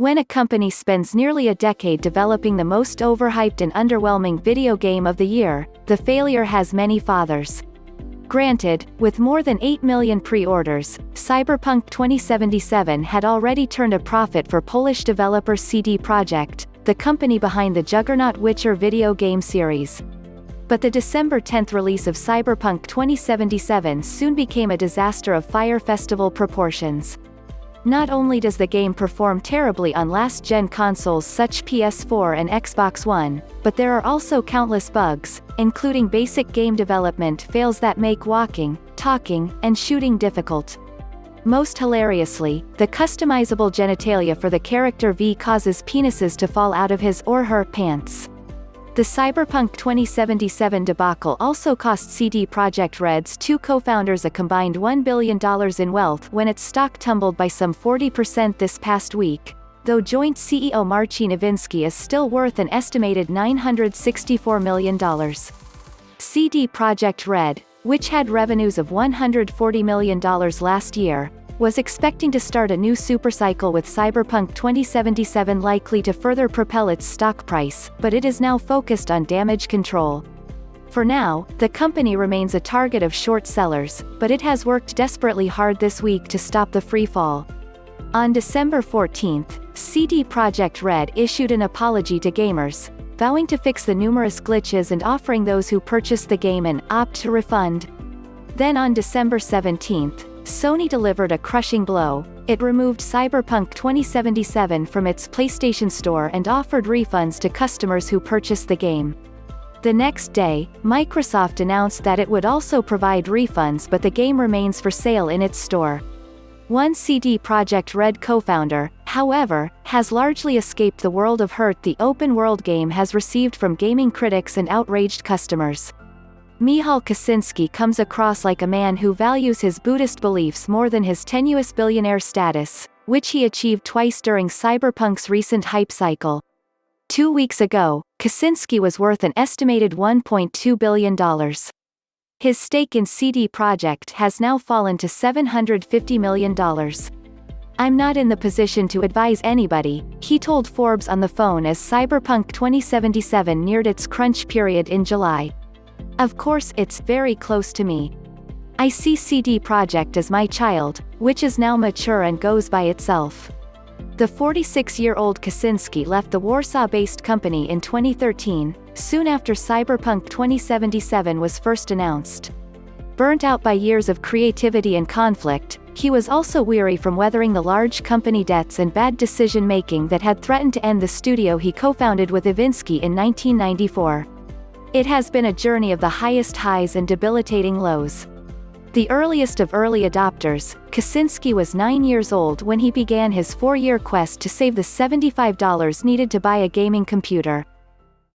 When a company spends nearly a decade developing the most overhyped and underwhelming video game of the year, the failure has many fathers. Granted, with more than 8 million pre-orders, Cyberpunk 2077 had already turned a profit for Polish developer CD Projekt, the company behind the juggernaut Witcher video game series. But the December 10th release of Cyberpunk 2077 soon became a disaster of Fyre Festival proportions. Not only does the game perform terribly on last-gen consoles such PS4 and Xbox One, but there are also countless bugs, including basic game development fails that make walking, talking, and shooting difficult. Most hilariously, the customizable genitalia for the character V causes penises to fall out of his or her pants. The Cyberpunk 2077 debacle also cost CD Projekt Red's two co-founders a combined $1 billion in wealth when its stock tumbled by some 40% this past week, though joint CEO Marcin Iwiński is still worth an estimated $964 million. CD Projekt Red, which had revenues of $140 million last year, was expecting to start a new supercycle with Cyberpunk 2077 likely to further propel its stock price, but it is now focused on damage control. For now, the company remains a target of short sellers, but it has worked desperately hard this week to stop the free fall. On December 14th, CD Projekt Red issued an apology to gamers, vowing to fix the numerous glitches and offering those who purchase the game an opt to refund. Then on December 17th, Sony delivered a crushing blow. It removed Cyberpunk 2077 from its PlayStation Store and offered refunds to customers who purchased the game. The next day, Microsoft announced that it would also provide refunds, but the game remains for sale in its store. One CD Projekt Red co-founder, however, has largely escaped the world of hurt the open-world game has received from gaming critics and outraged customers. Michał Kiciński comes across like a man who values his Buddhist beliefs more than his tenuous billionaire status, which he achieved twice during Cyberpunk's recent hype cycle. 2 weeks ago, Kiciński was worth an estimated $1.2 billion. His stake in CD Projekt has now fallen to $750 million. "I'm not in the position to advise anybody," he told Forbes on the phone as Cyberpunk 2077 neared its crunch period in July. "Of course, it's very close to me. I see CD Projekt as my child, which is now mature and goes by itself." The 46-year-old Kiciński left the Warsaw-based company in 2013, soon after Cyberpunk 2077 was first announced. Burnt out by years of creativity and conflict, he was also weary from weathering the large company debts and bad decision-making that had threatened to end the studio he co-founded with Iwiński in 1994. It has been a journey of the highest highs and debilitating lows. The earliest of early adopters, Kiciński was 9 years old when he began his 4-year quest to save the $75 needed to buy a gaming computer.